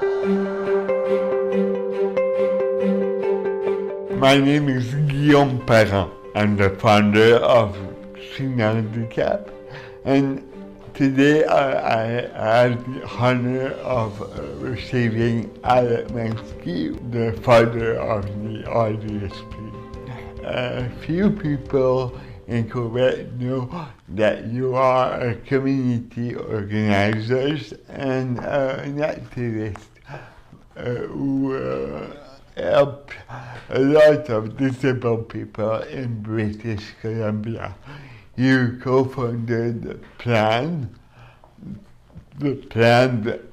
My name is Guillaume. I'm the founder of Handicap, and today I had the honor of receiving Al Etmanski, the father of the RDSP. Few people in Quebec know that you are a community organizer and an activist who helped a lot of disabled people in British Columbia. You co-founded the planned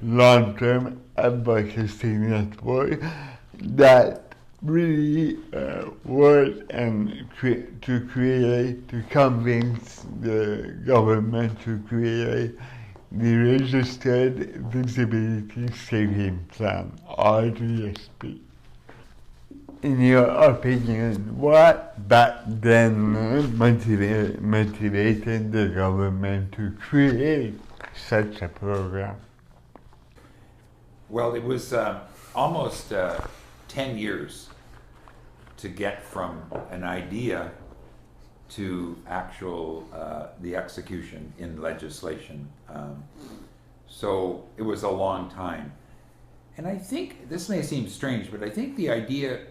long-term advocacy network that really worked and to convince the government to create the Registered Disability Saving Plan, RDSP. In your opinion, what back then motivated the government to create such a program? Well, it was almost 10 years to get from an idea to actual the execution in legislation. So it was a long time. And I think, this may seem strange, but I think the idea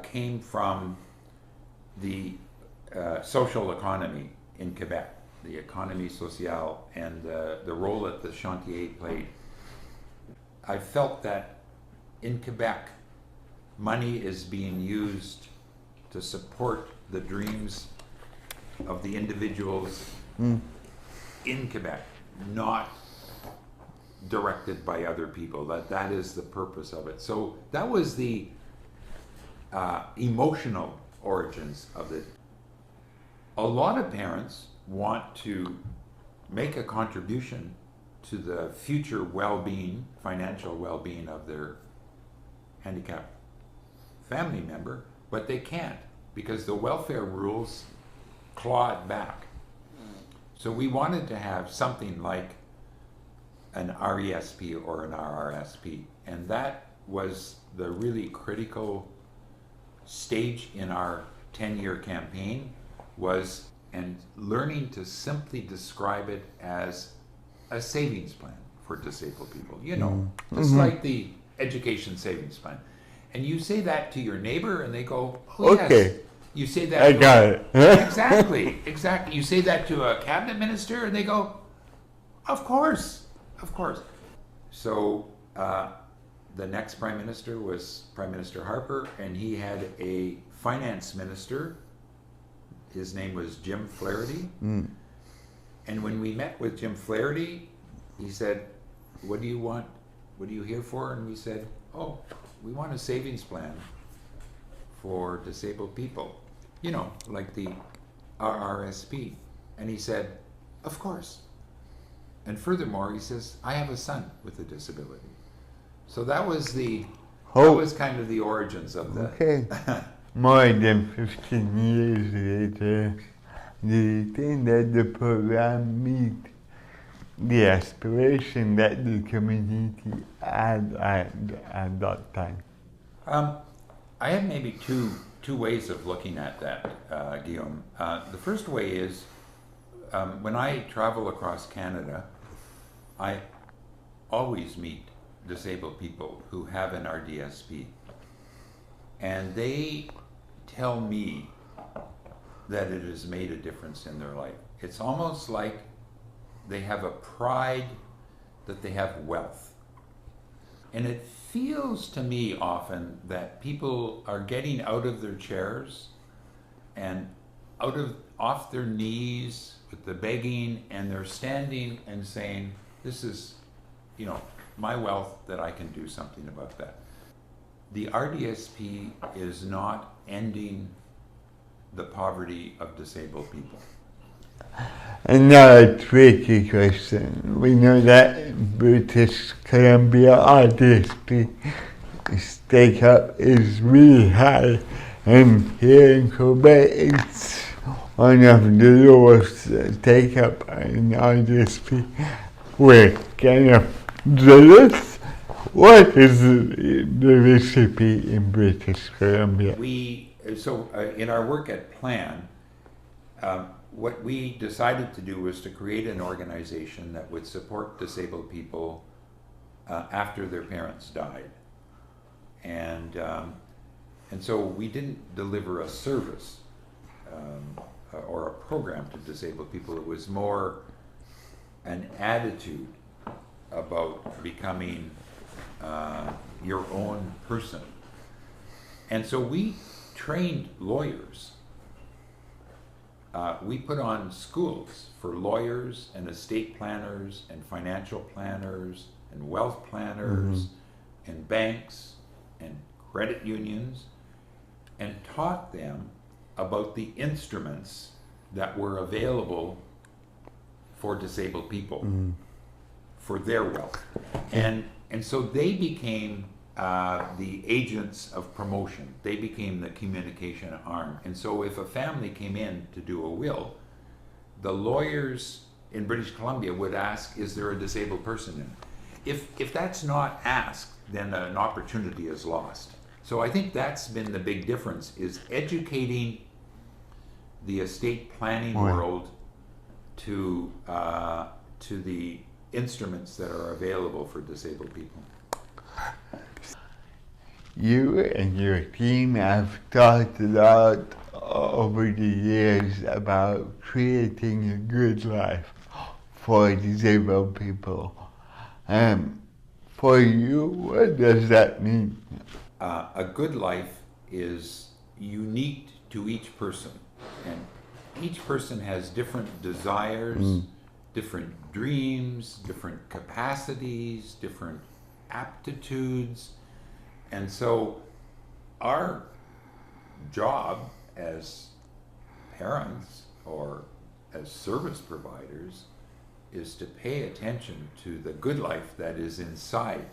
came from the social economy in Quebec, the economie sociale, and the role that the chantier played. I felt that in Quebec, money is being used to support the dreams of the individuals in Quebec, not directed by other people. That is the purpose of it. So that was the emotional origins of it. A lot of parents want to make a contribution to the future well-being, financial well-being of their handicapped family member, but they can't because the welfare rules claw it back. So we wanted to have something like an RESP or an RRSP, and that was the really critical stage in our 10-year campaign, was and learning to simply describe it as a savings plan for disabled people, just like the education savings plan. And you say that to your neighbor and they go, oh, okay. Yes. You say that I got it. Exactly. You say that to a cabinet minister and they go, of course. So the next prime minister was Prime Minister Harper, and he had a finance minister. His name was Jim Flaherty. And when we met with Jim Flaherty, he said, what do you want? What are you here for? And we said, oh, we want a savings plan for disabled people, like the RRSP. And he said, of course. And furthermore, he says, I have a son with a disability. So that was kind of the origins of the... Okay. More than 15 years later, do you think that the program meet the aspiration that the community had at that time? I have maybe two ways of looking at that, Guillaume. The first way is, when I travel across Canada, I always meet disabled people who have an RDSP, and they tell me that it has made a difference in their life. It's almost like they have a pride that they have wealth. And it feels to me often that people are getting out of their chairs and off their knees with the begging, and they're standing and saying, this is, my wealth, that I can do something about that. The RDSP is not ending the poverty of disabled people. Another tricky question. We know that in British Columbia RDSP take-up is really high, and here in Quebec it's one of the lowest take-up in RDSP. We're kind of jealous. What is the recipe in British Columbia? In our work at Plan, what we decided to do was to create an organization that would support disabled people after their parents died. And so we didn't deliver a service or a program to disabled people. It was more an attitude about becoming your own person. And so we trained lawyers. We put on schools for lawyers and estate planners and financial planners and wealth planners and banks and credit unions, and taught them about the instruments that were available for disabled people for their wealth. And so they became the agents of promotion. They became the communication arm. And so if a family came in to do a will, the lawyers in British Columbia would ask, is there a disabled person in it? If that's not asked, then an opportunity is lost. So I think that's been the big difference, is educating the estate planning world to the instruments that are available for disabled people. You and your team have talked a lot over the years about creating a good life for disabled people. For you, what does that mean? A good life is unique to each person, and each person has different desires, different dreams, different capacities, different aptitudes. And so our job as parents or as service providers is to pay attention to the good life that is inside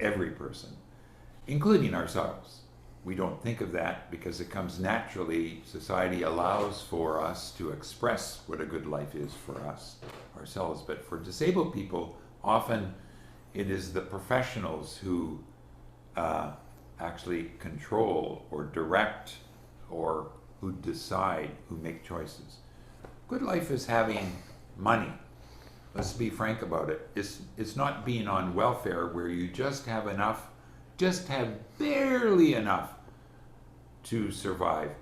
every person, including ourselves. We don't think of that because it comes naturally. Society allows for us to express what a good life is for us, ourselves. But for disabled people, often it is the professionals who actually control or direct or who decide, who make choices. Good life is having money. Let's be frank about it. It's not being on welfare where you just have enough, just have barely enough to survive,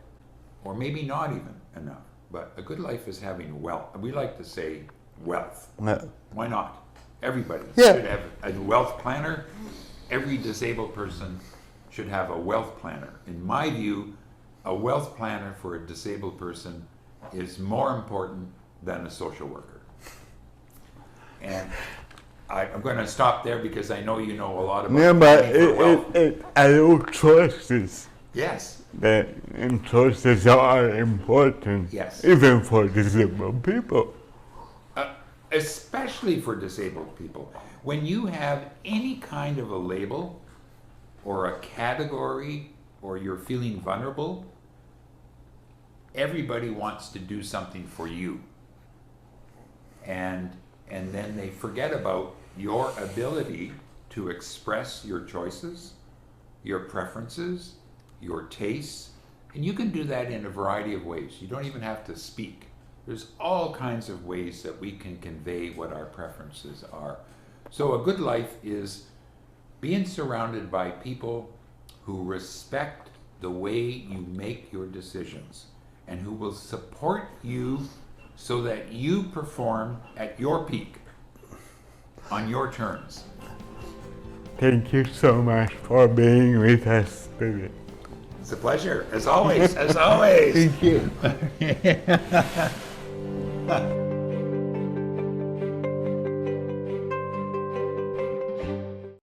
or maybe not even enough. But a good life is having wealth. We like to say wealth. No. Why not? Everybody should have a wealth planner. Every disabled person should have a wealth planner. In my view, a wealth planner for a disabled person is more important than a social worker. And I'm going to stop there because I know you know a lot about it allows choices. Yes. And choices are important, yes, even for disabled people. Especially for disabled people. When you have any kind of a label or a category or you're feeling vulnerable, everybody wants to do something for you. And then they forget about your ability to express your choices, your preferences, your tastes, and you can do that in a variety of ways. You don't even have to speak. There's all kinds of ways that we can convey what our preferences are. So a good life is being surrounded by people who respect the way you make your decisions and who will support you so that you perform at your peak, on your terms. Thank you so much for being with us today. It's a pleasure, as always, as always. Thank you.